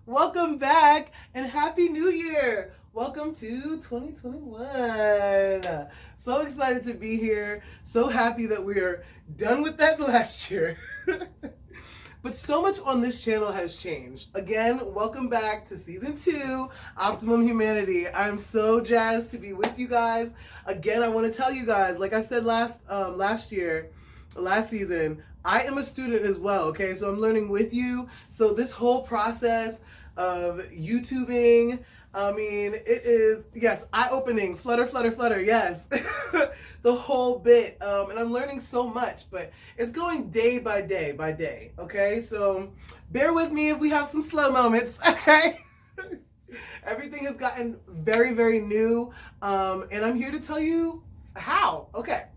Welcome back and Happy New Year. Welcome to 2021. So excited to be here. So happy that we are done with that last year. But so much on this channel has changed. Again, welcome back to season 2, Optimum Humanity. I'm so jazzed to be with you guys. Again, I want to tell you guys, like I said last season, I am a student as well, okay? So I'm learning with you. So this whole process of YouTubing, I mean, it is, yes, eye-opening, flutter, flutter, flutter, yes. The whole bit. And I'm learning so much, but it's going day by day, okay? So bear with me if we have some slow moments, okay? Everything has gotten very, very new, and I'm here to tell you how, okay?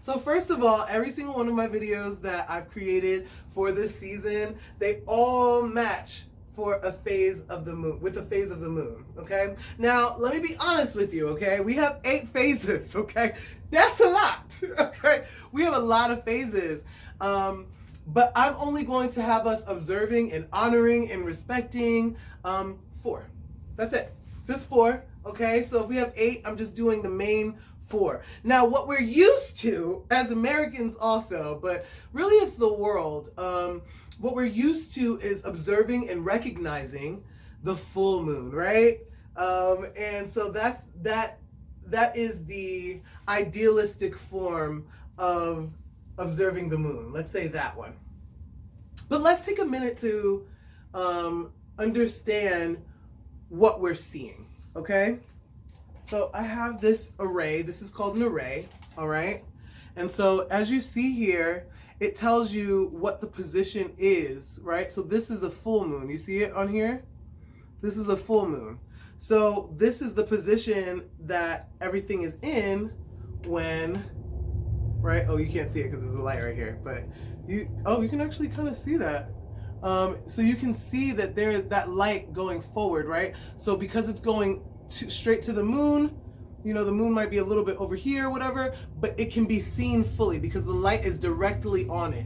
So first of all, every single one of my videos that I've created for this season, they all match for a phase of the moon, with a phase of the moon, okay? Now, let me be honest with you, okay? We have 8 phases, okay? That's a lot, okay? We have a lot of phases, but I'm only going to have us observing and honoring and respecting 4. That's it, just 4, okay? So if we have 8, I'm just doing the main 4. Now, what we're used to as Americans also, but really it's the world, what we're used to is observing and recognizing the full moon, right? And so that is the idealistic form of observing the moon. Let's say that one. But let's take a minute to understand what we're seeing, okay? So I have this array. This is called an array, all right? And so as you see here, it tells you what the position is, right? So this is a full moon. You see it on here? This is a full moon. So this is the position that everything is in when, right? Oh, you can't see it because there's a light right here, but you can actually kind of see that. So you can see that there is that light going forward, right? So because it's going straight to the moon, you know, the moon might be a little bit over here, whatever, but it can be seen fully because the light is directly on it.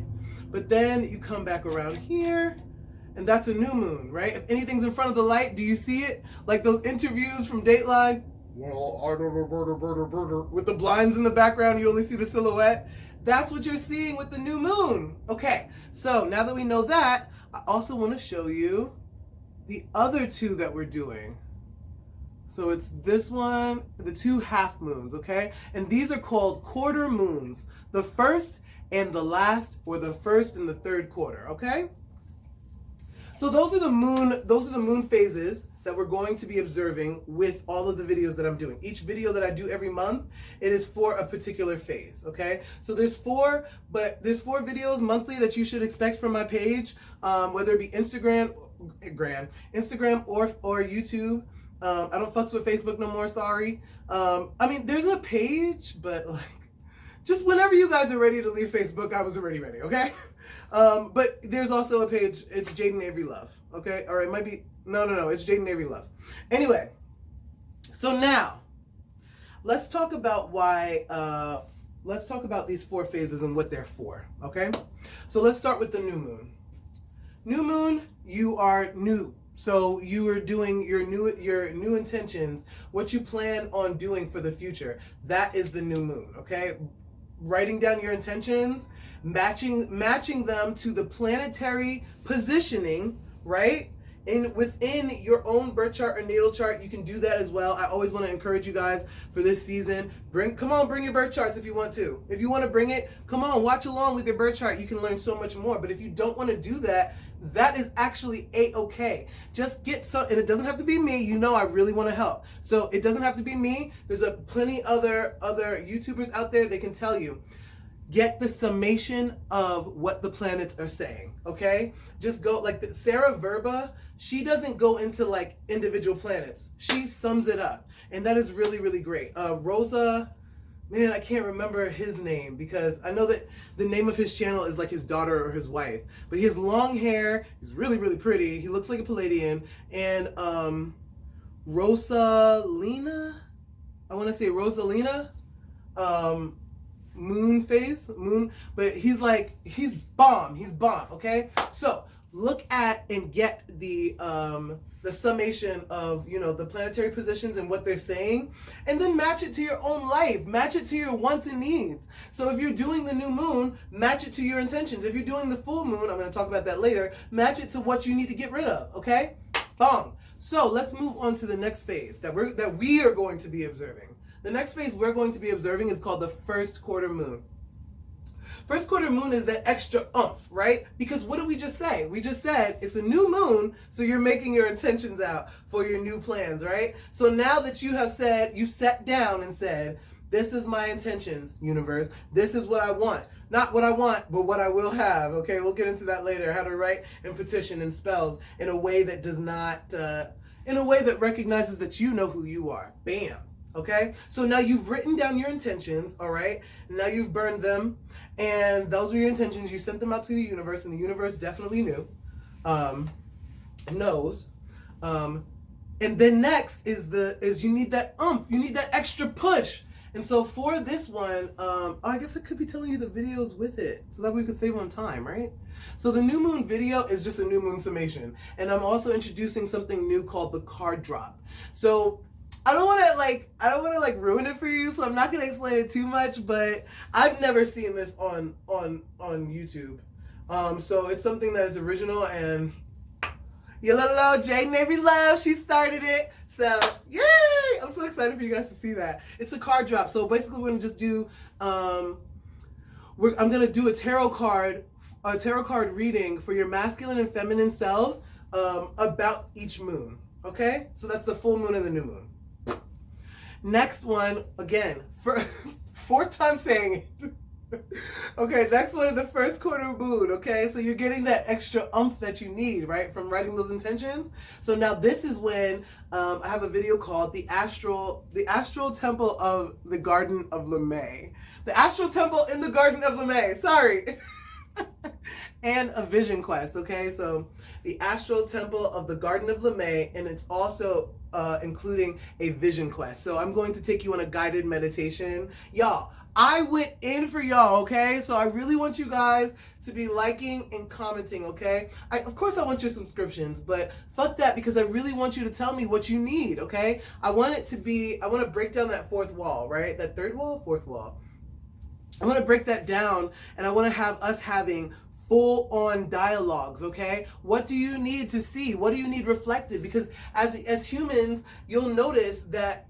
But then you come back around here, and that's a new moon, right? If anything's in front of the light, do you see it? Like those interviews from Dateline, with the blinds in the background, you only see the silhouette. That's what you're seeing with the new moon. Okay, so now that we know that, I also want to show you the other 2 that we're doing. So it's this one, the 2 half moons, okay? And these are called quarter moons, the first and the last, or the first and the third quarter, okay? So those are the moon phases that we're going to be observing with all of the videos that I'm doing. Each video that I do every month, it is for a particular phase, okay? So there's 4 videos monthly that you should expect from my page, whether it be Instagram or YouTube. I don't fucks with Facebook no more, sorry. I mean, there's a page, but like, just whenever you guys are ready to leave Facebook, I was already ready, okay? But there's also a page, it's Jaden Avery Love, okay? Or it might be, no, it's Jaden Avery Love. Anyway, so now, let's talk about let's talk about these 4 phases and what they're for, okay? So let's start with the new moon. New moon, you are new. So you are doing your new intentions, what you plan on doing for the future. That is the new moon, okay? Writing down your intentions, matching them to the planetary positioning, right? Within your own birth chart or natal chart, you can do that as well. I always want to encourage you guys for this season. Bring your birth charts if you want to. If you want to bring it, come on, watch along with your birth chart. You can learn so much more. But if you don't want to do that, that is actually a-okay. Just get some, and it doesn't have to be me. You know I really want to help. So it doesn't have to be me. There's plenty other YouTubers out there. They can tell you. Get the summation of what the planets are saying, okay? Just go, like Sarah Verba, she doesn't go into like individual planets. She sums it up. And that is really, really great. Rosa, man, I can't remember his name because I know that the name of his channel is like his daughter or his wife. But he has long hair. He's really, really pretty. He looks like a Palladian. And Rosalina, I want to say Rosalina, moon, but he's bomb, okay? So look at and get the summation of, you know, the planetary positions and what they're saying, and then match it to your own life, match it to your wants and needs. So if you're doing the new moon, match it to your intentions. If you're doing the full moon, I'm going to talk about that later, match it to what you need to get rid of. Okay, bong. So let's move on to the next phase that we are going to be observing. The next phase we're going to be observing is called the first quarter moon. First quarter moon is that extra oomph, right? Because what did we just say? We just said it's a new moon, so you're making your intentions out for your new plans, right? So now that you have said, you sat down and said, this is my intentions, universe. This is what I want. Not what I want, but what I will have, okay? We'll get into that later, how to write and petition and spells in a way that does not, in a way that recognizes that you know who you are. Bam. Okay, so now you've written down your intentions, all right? Now you've burned them, and those are your intentions. You sent them out to the universe, and the universe definitely knows. And then next is you need that oomph, you need that extra push. And so for this one, I guess I could be telling you the videos with it so that we could save on time, right? So the new moon video is just a new moon summation, and I'm also introducing something new called the card drop. So I don't want to ruin it for you, so I'm not going to explain it too much, but I've never seen this on YouTube. So it's something that is original, and your little old Jade Navy Love, she started it. So, yay! I'm so excited for you guys to see that. It's a card drop. So basically we're going to just do I'm going to do a tarot card reading for your masculine and feminine selves about each moon. Okay? So that's the full moon and the new moon. Next one, again, for fourth time saying it. Okay, next one is the first quarter moon, okay? So you're getting that extra oomph that you need, right, from writing those intentions. So now this is when I have a video called the Astral Temple of the Garden of LeMay. The Astral Temple in the Garden of LeMay, sorry. And a vision quest, okay? So the Astral Temple of the Garden of LeMay, and it's also including a vision quest. So I'm going to take you on a guided meditation. Y'all, I went in for y'all, okay? So I really want you guys to be liking and commenting, okay? Of course I want your subscriptions, but fuck that, because I really want you to tell me what you need, okay? I want to break down that fourth wall, right? That third wall, fourth wall. I want to break that down, and I want to have us having full-on dialogues, okay? What do you need to see? What do you need reflected? Because as humans, you'll notice that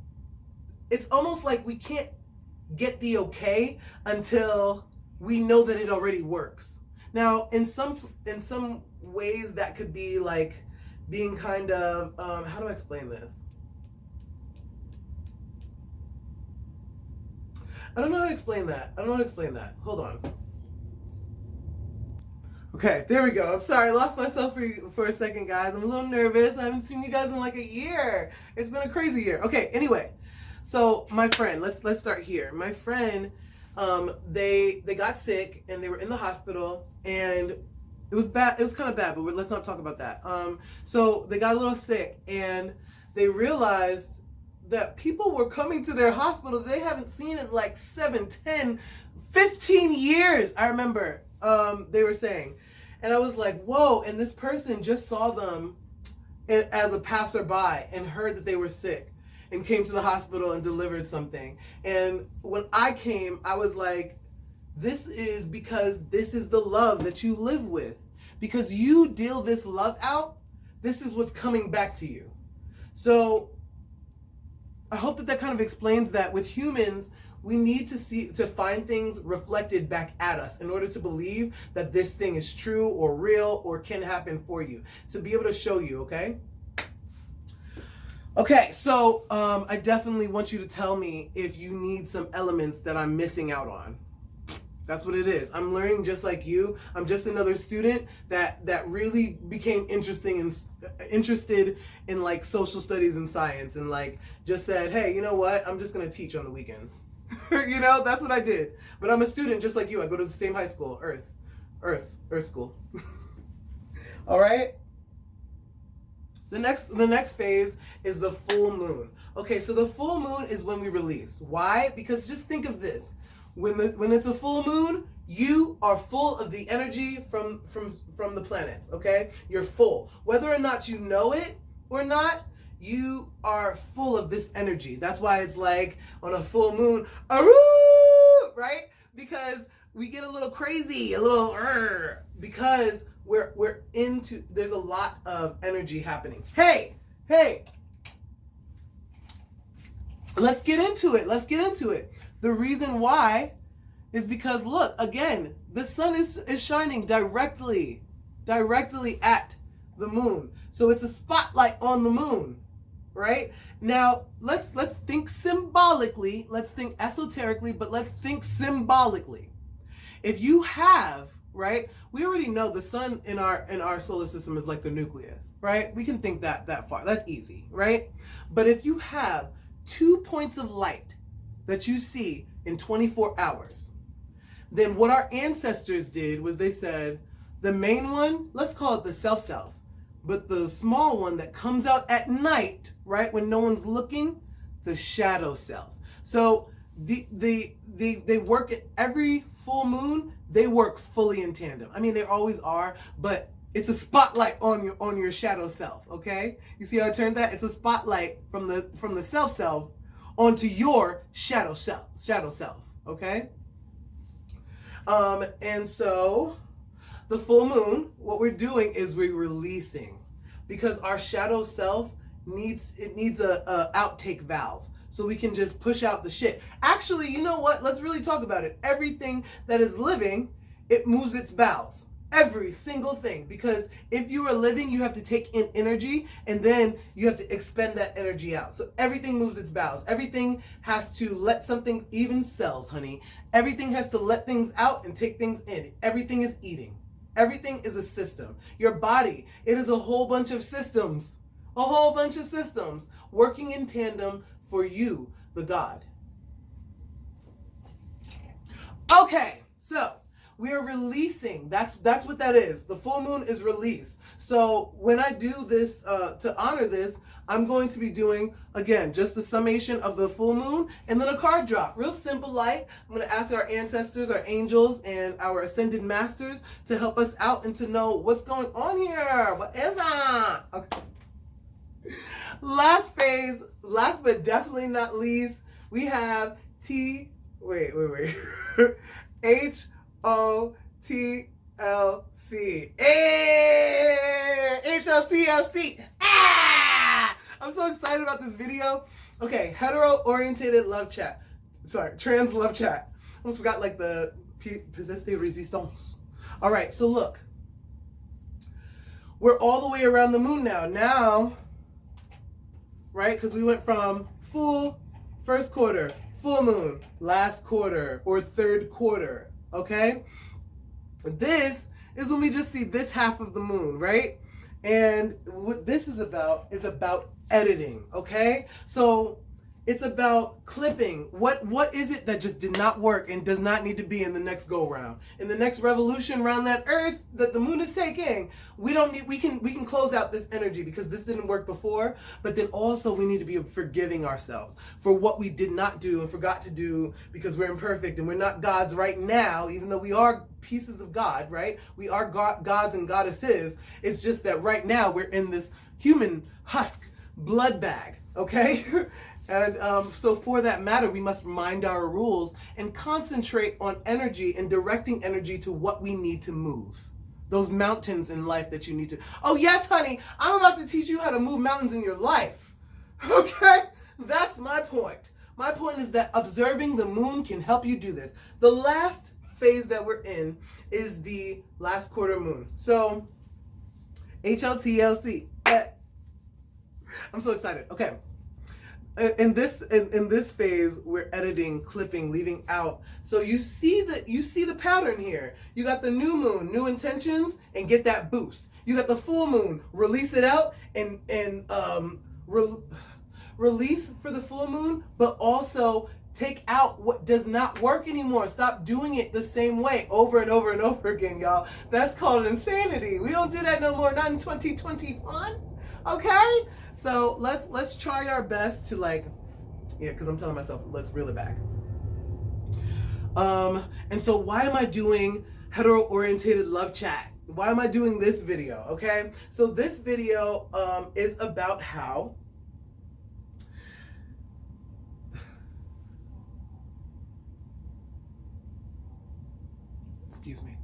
it's almost like we can't get the okay until we know that it already works. Now, in some ways, that could be like being kind of, how do I explain this? I don't know how to explain that. Hold on. Okay, there we go. I'm sorry, I lost myself for a second, guys. I'm a little nervous. I haven't seen you guys in like a year. It's been a crazy year. Okay, anyway. So my friend, let's start here. My friend, they got sick and they were in the hospital, and it was bad. It was kind of bad, but let's not talk about that. So they got a little sick, and they realized that people were coming to their hospitals they haven't seen in like 7, 10, 15 years. I remember they were saying, and I was like, whoa. And this person just saw them as a passerby and heard that they were sick and came to the hospital and delivered something. And when I came, I was like, this is because this is the love that you live with. Because you deal this love out, this is what's coming back to you. So I hope that kind of explains that with humans, we need to find things reflected back at us in order to believe that this thing is true or real or can happen for you. To be able to show you, okay? Okay, so I definitely want you to tell me if you need some elements that I'm missing out on. That's what it is. I'm learning just like you. I'm just another student that really became interested in like social studies and science, and like just said, hey, you know what? I'm just gonna teach on the weekends. You know, that's what I did. But I'm a student just like you. I go to the same high school, Earth School. All right. The next phase is the full moon. Okay, so the full moon is when we release. Why? Because just think of this. When it's a full moon, you are full of the energy from the planets, okay? You're full. Whether or not you know it or not, you are full of this energy. That's why it's like on a full moon, right? Because we get a little crazy, a little because we're into, there's a lot of energy happening. Hey, let's get into it. The reason why is because, look, again, the sun is shining directly at the moon. So it's a spotlight on the moon, right? Now, let's think symbolically, let's think esoterically, but let's think symbolically. If you have, right, we already know the sun in our solar system is like the nucleus, right? We can think that far. That's easy, right? But if you have 2 points of light that you see in 24 hours, then what our ancestors did was they said, the main one, let's call it the self-self, but the small one that comes out at night, right, when no one's looking, the shadow self. So they work at every full moon, they work fully in tandem. I mean, they always are, but it's a spotlight on your shadow self, okay? You see how I turned that? It's a spotlight from the self onto your shadow self, okay? And so the full moon, what we're doing is we're releasing, because our shadow self needs a outtake valve, so we can just push out the shit. Actually, you know what? Let's really talk about it. Everything that is living, it moves its bowels. Every single thing. Because if you are living, you have to take in energy, and then you have to expend that energy out. So everything moves its bowels. Everything has to let something, even cells, honey. Everything has to let things out and take things in. Everything is eating. Everything is a system. Your body, it is a whole bunch of systems. A whole bunch of systems working in tandem for you, the God. Okay, so we are releasing. That's what that is. The full moon is release. So when I do this, to honor this, I'm going to be doing, again, just the summation of the full moon and then a card drop. Real simple, light. I'm going to ask our ancestors, our angels, and our ascended masters to help us out and to know what's going on here. What is that? Okay. Last phase, last but definitely not least, we have HOTLC. Hey! HOTLC. Ah! I'm so excited about this video. Okay, hetero-orientated love chat. Sorry, trans love chat. Almost forgot like the pièce de résistance. All right, so look. We're all the way around the moon now. Now, right? Because we went from full, first quarter, full moon, last quarter, or third quarter, okay? This is when we just see this half of the moon, right? And what this is about editing, okay? So it's about clipping. What is it that just did not work and does not need to be in the next go round? In the next revolution around that earth that the moon is taking, we can close out this energy because this didn't work before, but then also we need to be forgiving ourselves for what we did not do and forgot to do because we're imperfect and we're not gods right now, even though we are pieces of God, right? We are gods and goddesses. It's just that right now we're in this human husk blood bag, okay? And so for that matter, we must mind our rules and concentrate on energy and directing energy to what we need to move. Those mountains in life that you need to. Oh yes, honey, I'm about to teach you how to move mountains in your life. Okay? That's my point. My point is that observing the moon can help you do this. The last phase that we're in is the last quarter moon. So, HLTLC. I'm so excited. Okay. In this phase, we're editing, clipping, leaving out. So you see the pattern here. You got the new moon, new intentions, and get that boost. You got the full moon, release it out and release for the full moon, but also take out what does not work anymore. Stop doing it the same way over and over and over again, y'all. That's called insanity. We don't do that no more, not in 2021. Okay? So let's try our best to because I'm telling myself, let's reel it back. And so why am I doing hetero-orientated love chat? Why am I doing this video? Okay, so this video is about how excuse me.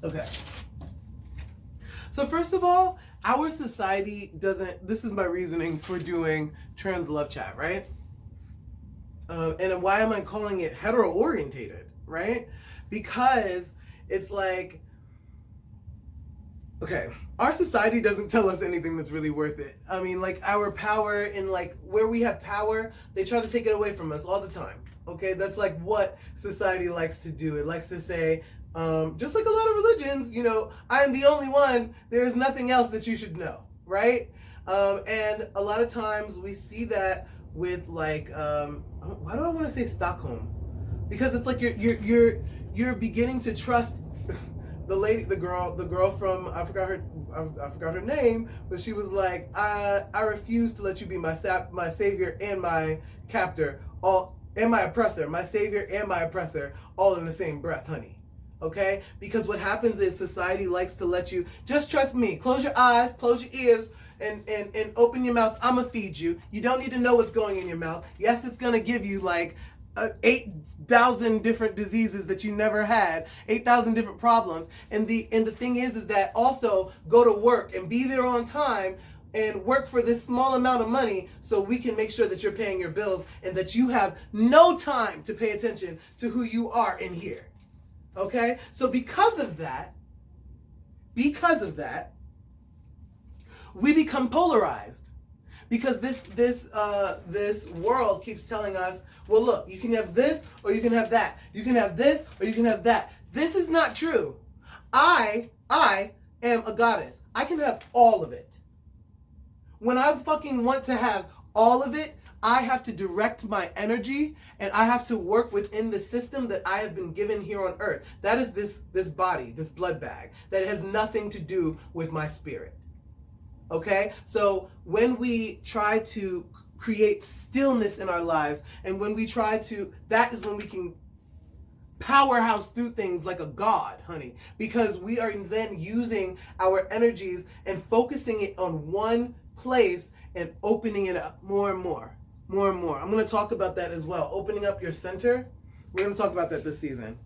Okay. So first of all, our society doesn't, this is my reasoning for doing trans love chat, right? And why am I calling it hetero-orientated, right? Because it's like, okay, our society doesn't tell us anything that's really worth it. I mean, like our power and like where we have power, they try to take it away from us all the time. Okay, that's like what society likes to do. It likes to say, just like a lot of religions, you know, I am the only one. There is nothing else that you should know, right? And a lot of times we see that with like, why do I want to say Stockholm? Because it's like you're beginning to trust the girl from I forgot her name, but she was like, I refuse to let you be my savior and my captor, and my oppressor, my savior and my oppressor, all in the same breath, honey. Okay? Because what happens is society likes to let you, just trust me, close your eyes, close your ears, and open your mouth. I'ma feed you. You don't need to know what's going in your mouth. Yes, it's gonna give you like 8,000 different diseases that you never had, 8,000 different problems. And the thing is that also go to work and be there on time and work for this small amount of money so we can make sure that you're paying your bills and that you have no time to pay attention to who you are in here. Okay? So because of that, we become polarized. Because this world keeps telling us, well, look, you can have this or you can have that. You can have this or you can have that. This is not true. I am a goddess. I can have all of it. When I fucking want to have all of it, I have to direct my energy and I have to work within the system that I have been given here on earth. That is this body, this blood bag, that has nothing to do with my spirit. Okay? So when we try to create stillness in our lives and when we try to, that is when we can powerhouse through things like a god, honey, because we are then using our energies and focusing it on one place and opening it up more and more. I'm going to talk about that as well. Opening up your center. We're going to talk about that this season.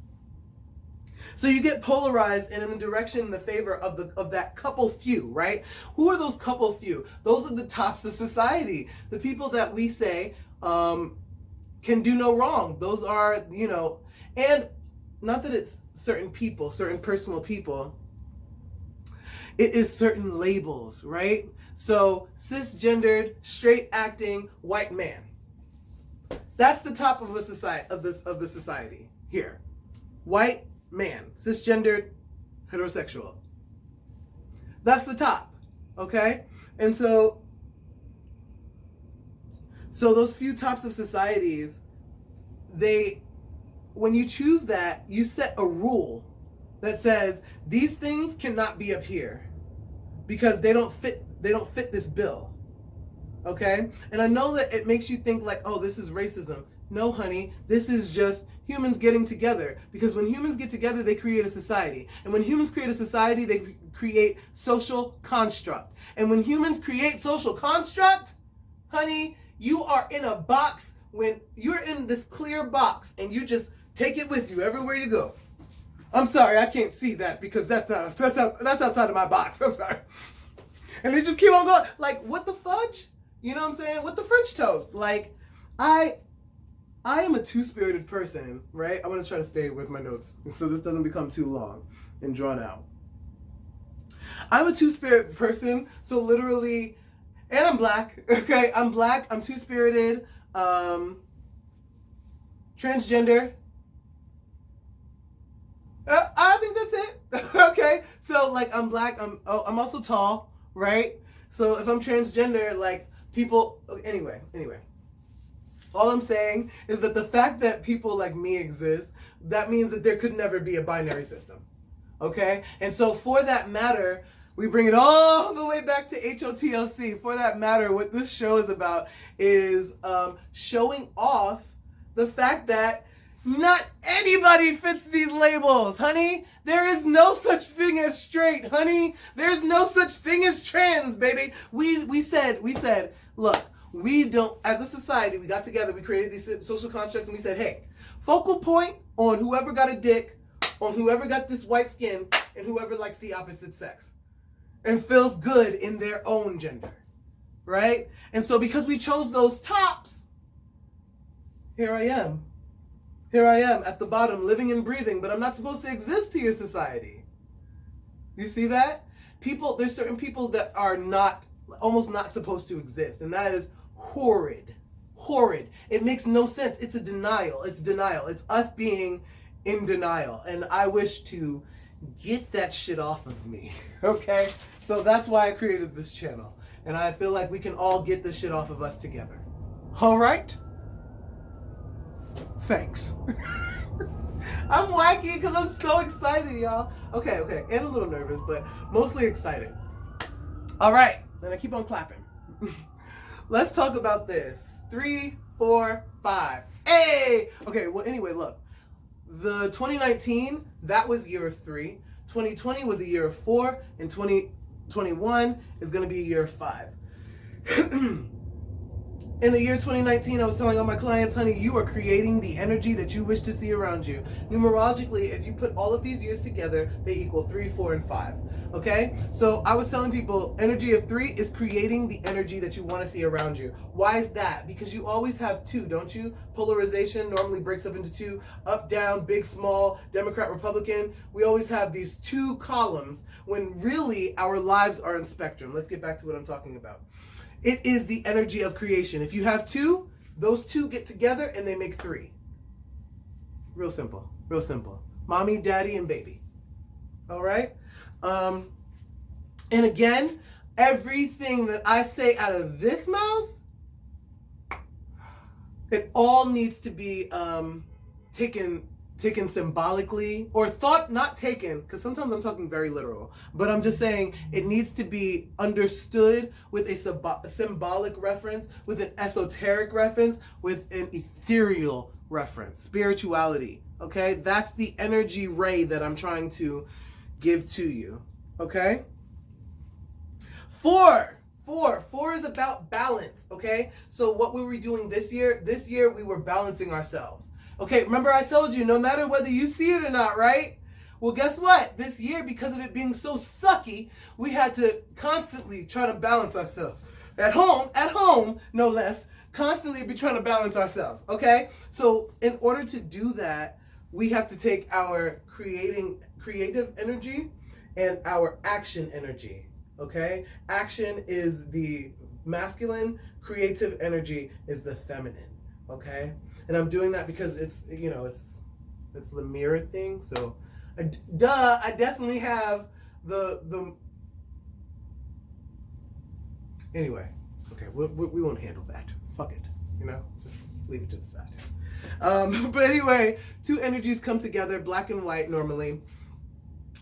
So you get polarized and in the direction, in the favor of that couple few, right? Who are those couple few? Those are the tops of society. The people that we say can do no wrong. Those are, you know, and not that it's certain people, certain personal people. It is certain labels, right? So cisgendered, straight acting, white man. That's the top of a society of the society here. White man, cisgendered, heterosexual. That's the top, okay? And so those few tops of societies, when you choose that, you set a rule that says these things cannot be up here because they don't fit this bill. Okay? And I know that it makes you think like, oh, this is racism. No, honey, this is just humans getting together. Because when humans get together, they create a society. And when humans create a society, they create social construct. And when humans create social construct, honey, you are in a box. When you're in this clear box and you just take it with you everywhere you go. I'm sorry, I can't see that because that's outside of my box. I'm sorry. And they just keep on going. Like, what the fudge? You know what I'm saying? What the French toast? Like, I am a two-spirited person, right? I'm going to try to stay with my notes so this doesn't become too long and drawn out. I'm a two-spirit person, so literally, and I'm black, okay? I'm black, I'm two-spirited, transgender. I think that's it. Okay, so like I'm black, I'm also tall, right? So if I'm transgender, like people, anyway. All I'm saying is that the fact that people like me exist, that means that there could never be a binary system. Okay? And so for that matter, we bring it all the way back to HOTLC. For that matter, what this show is about is showing off the fact that not anybody fits these labels, honey. There is no such thing as straight, honey. There's no such thing as trans, baby. We said, look, we don't, as a society, we got together, we created these social constructs, and we said, hey, focal point on whoever got a dick, on whoever got this white skin, and whoever likes the opposite sex and feels good in their own gender, right? And so because we chose those tops, here I am. Here I am at the bottom, living and breathing, but I'm not supposed to exist to your society. You see that? There's certain people that are almost not supposed to exist, and that is horrid. Horrid. It makes no sense. It's a denial. It's denial. It's us being in denial, and I wish to get that shit off of me, okay? So that's why I created this channel, and I feel like we can all get this shit off of us together. All right? Thanks. I'm wacky because I'm so excited, y'all. Okay, and a little nervous, but mostly excited. All right, then I keep on clapping. Let's talk about this. 3, 4, 5. Hey! Okay, well, anyway, look. The 2019, that was year of 3. 2020 was a year of 4, and 2021 is going to be a year of 5. In the year 2019, I was telling all my clients, honey, you are creating the energy that you wish to see around you. Numerologically, if you put all of these years together, they equal 3, 4, and 5. Okay? So I was telling people, energy of 3 is creating the energy that you want to see around you. Why is that? Because you always have 2, don't you? Polarization normally breaks up into 2, up, down, big, small, Democrat, Republican. We always have these 2 columns when really our lives are in spectrum. Let's get back to what I'm talking about. It is the energy of creation. If you have 2, those 2 get together and they make 3. Real simple. Real simple. Mommy, daddy, and baby. All right? And again, everything that I say out of this mouth, it all needs to be taken symbolically, or thought, not taken, because sometimes I'm talking very literal, but I'm just saying it needs to be understood with a symbolic reference, with an esoteric reference, with an ethereal reference, spirituality, okay? That's the energy ray that I'm trying to give to you, okay? 4 is about balance, okay? So what were we doing this year? This year we were balancing ourselves. Okay, remember I told you, no matter whether you see it or not, right? Well, guess what? This year, because of it being so sucky, we had to constantly try to balance ourselves. At home, no less, constantly be trying to balance ourselves, okay? So in order to do that, we have to take our creative energy and our action energy, okay? Action is the masculine, creative energy is the feminine, okay? And I'm doing that because it's, you know, it's the mirror thing. So, I definitely have the. Anyway, okay, we won't handle that. Fuck it, you know, just leave it to the side. But anyway, 2 energies come together, black and white normally,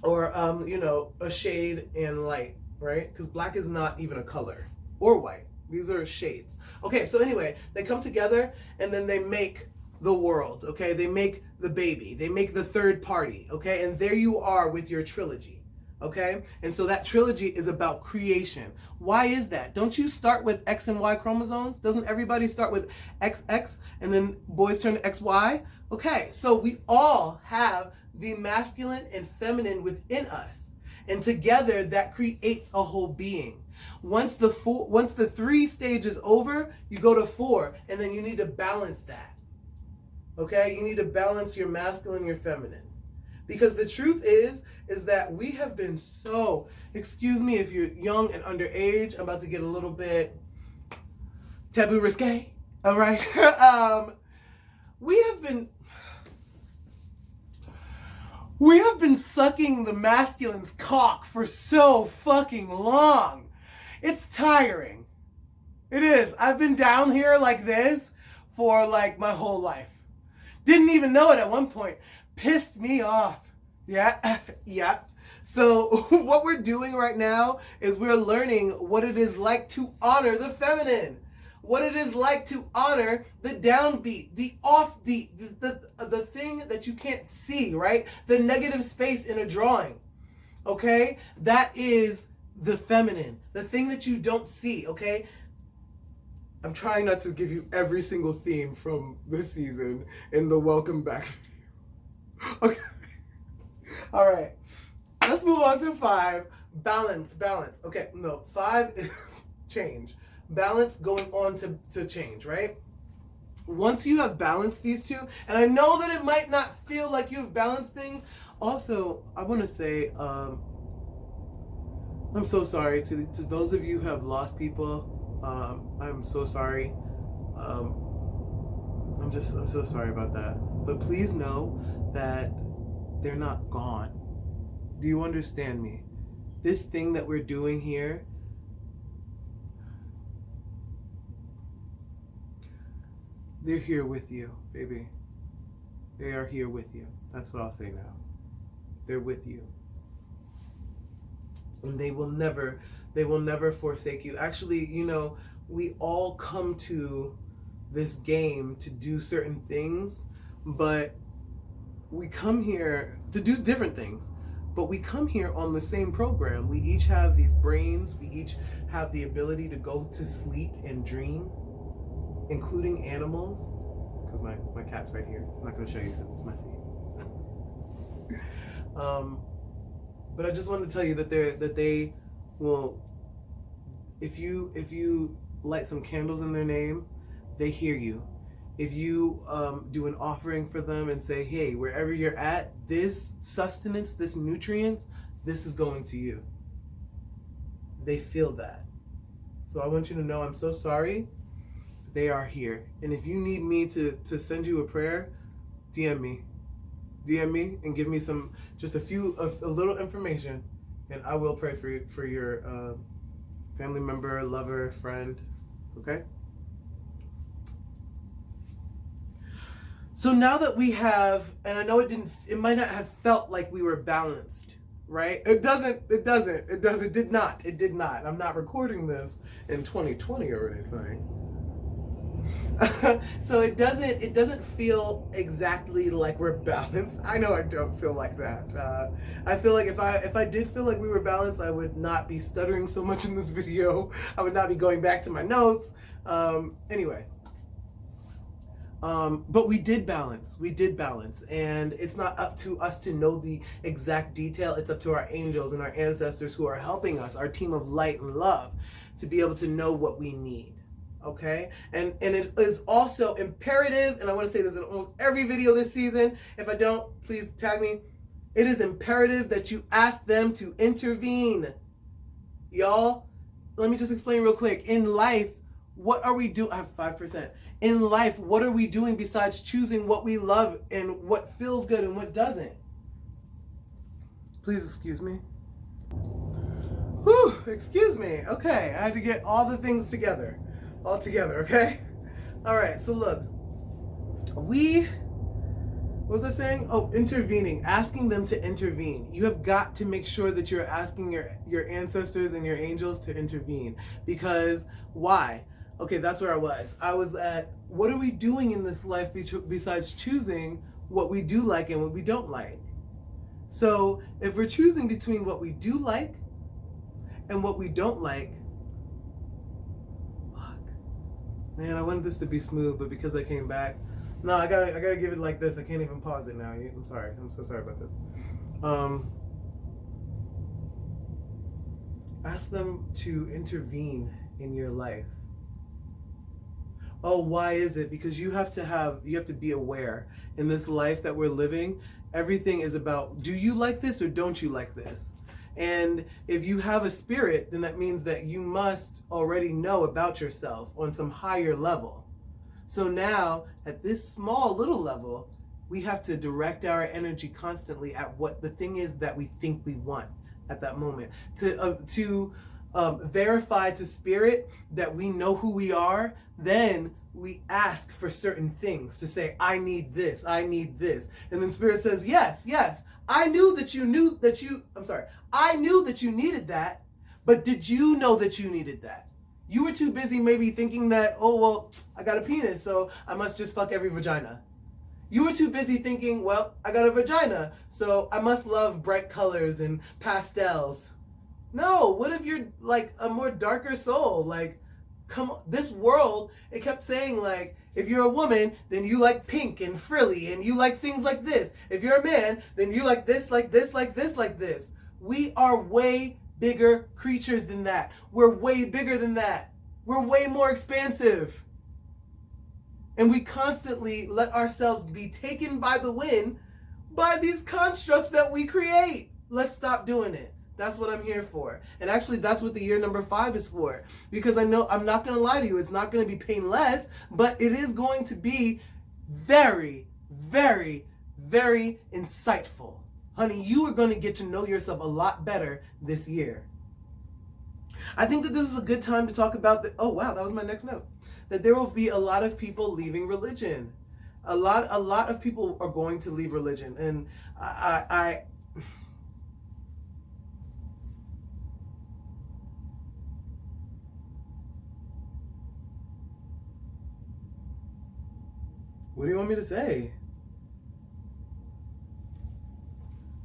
or you know, a shade and light, right? Because black is not even a color, or white. These are shades. Okay, so anyway, they come together and then they make the world, okay? They make the baby. They make the third party, okay? And there you are with your trilogy, okay? And so that trilogy is about creation. Why is that? Don't you start with X and Y chromosomes? Doesn't everybody start with XX and then boys turn to XY? Okay, so we all have the masculine and feminine within us. And together that creates a whole being. Once the 3 stage is over, you go to 4, and then you need to balance that. Okay? You need to balance your masculine, your feminine. Because the truth is that we have been so, excuse me if you're young and underage, I'm about to get a little bit taboo risque. All right? We have been sucking the masculine's cock for so fucking long. It's tiring. It is. I've been down here like this for like my whole life. Didn't even know it at one point. Pissed me off. Yeah, yeah. So what we're doing right now is we're learning what it is like to honor the feminine. What it is like to honor the downbeat, the offbeat, the thing that you can't see, right? The negative space in a drawing, okay? That is the feminine, the thing that you don't see, okay? I'm trying not to give you every single theme from this season in the welcome back video. Okay. All right. Let's move on to 5. Balance. Okay, no, 5 is change. Balance going on to change, right? Once you have balanced these two, and I know that it might not feel like you have balanced things. Also, I want to say, I'm so sorry to those of you who have lost people. I'm so sorry. I'm so sorry about that. But please know that they're not gone. Do you understand me? This thing that we're doing here, they're here with you, baby. They are here with you. That's what I'll say now. They're with you. And they will never forsake you. Actually, you know, we all come to this game to do certain things, but we come here to do different things. But we come here on the same program. We each have these brains. We each have the ability to go to sleep and dream, including animals. Because my cat's right here. I'm not going to show you because it's messy. But I just want to tell you that they will. If you light some candles in their name, they hear you. If you do an offering for them and say, hey, wherever you're at, this sustenance, this nutrients, this is going to you. They feel that. So I want you to know I'm so sorry. They are here. And if you need me to send you a prayer, DM me and give me just a little information, and I will pray for your family member, lover, friend. Okay? So now that we have, and I know it might not have felt like we were balanced, right? It did not. I'm not recording this in 2020 or anything. So it doesn't feel exactly like we're balanced. I know I don't feel like that. I feel like if I did feel like we were balanced, I would not be stuttering so much in this video. I would not be going back to my notes. Anyway. But we did balance, and it's not up to us to know the exact detail. It's up to our angels and our ancestors who are helping us, our team of light and love, to be able to know what we need. Okay? And it is also imperative, and I want to say this in almost every video this season. If I don't, please tag me. It is imperative that you ask them to intervene. Y'all, let me just explain real quick. In life, what are we doing? I have 5%. In life, what are we doing besides choosing what we love and what feels good and what doesn't? Please excuse me. Whew, excuse me. Okay, I had to get all the things together. All together, okay? All right, so look. What was I saying? Oh, intervening, asking them to intervene. You have got to make sure that you're asking your ancestors and your angels to intervene. Because why? Okay, that's where I was. I was at, what are we doing in this life besides choosing what we do like and what we don't like? So if we're choosing between what we do like and what we don't like, fuck. Man, I wanted this to be smooth, but because I came back, no, I gotta give it like this. I can't even pause it now. I'm sorry. I'm so sorry about this. Ask them to intervene in your life. Oh, why is it? Because you have to be aware in this life that we're living. Everything is about, do you like this or don't you like this? And if you have a spirit, then that means that you must already know about yourself on some higher level. So now, at this small little level, we have to direct our energy constantly at what the thing is that we think we want at that moment. To verify to spirit that we know who we are, then we ask for certain things to say, I need this, I need this. And then Spirit says, yes, yes, I knew that you I knew that you needed that, but did you know that you needed that? You were too busy maybe thinking that, oh, well, I got a penis, so I must just fuck every vagina. You were too busy thinking, well, I got a vagina, so I must love bright colors and pastels. No, what if you're like a more darker soul? Like, come on, this world, it kept saying like, if you're a woman, then you like pink and frilly and you like things like this. If you're a man, then you like this, like this, like this, like this. We are way bigger creatures than that. We're way bigger than that. We're way more expansive. And we constantly let ourselves be taken by the wind by these constructs that we create. Let's stop doing it. That's what I'm here for. And actually, that's what the year number 5 is for. Because I know, I'm not going to lie to you, it's not going to be painless, but it is going to be very, very, very insightful. Honey, you are going to get to know yourself a lot better this year. I think that this is a good time to talk about oh wow, that was my next note. That there will be a lot of people leaving religion. A lot of people are going to leave religion. And I what do you want me to say?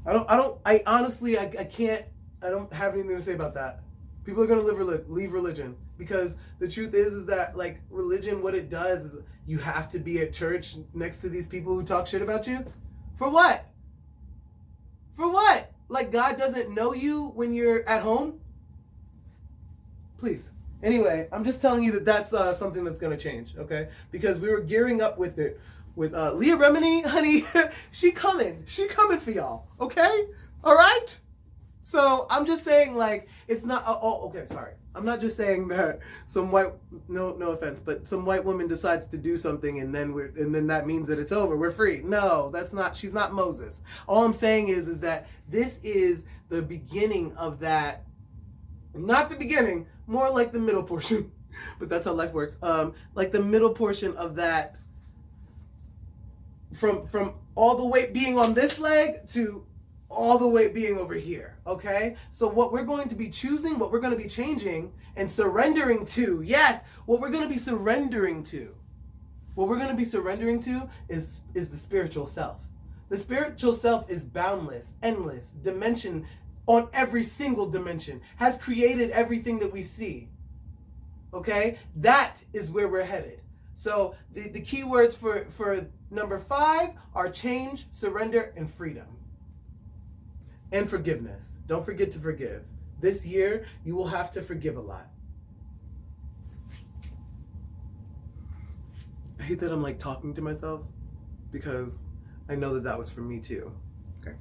I honestly, I can't, I don't have anything to say about that. People are going to leave religion because the truth is that like religion, what it does is you have to be at church next to these people who talk shit about you. For what? For what? Like God doesn't know you when you're at home? Please. Anyway, I'm just telling you that that's something that's going to change, okay? Because we were gearing up with it. With Leah Remini, honey, she coming for y'all, okay? All right? So I'm just saying, like, it's not. Okay, sorry. I'm not just saying that some white, no offense, but some white woman decides to do something and then that means that it's over. We're free. No, that's not. She's not Moses. All I'm saying is that this is the beginning of that. Not the beginning, more like the middle portion, but that's how life works. Like the middle portion of that. From all the weight being on this leg to all the weight being over here, okay? So what we're going to be choosing, what we're going to be changing and surrendering to, yes, what we're going to be surrendering to, is the spiritual self. The spiritual self is boundless, endless, dimension on every single dimension, has created everything that we see, okay? That is where we're headed. So the key words for number 5 are change, surrender, and freedom. And forgiveness. Don't forget to forgive. This year, you will have to forgive a lot. I hate that I'm like talking to myself because I know that was for me too. Okay.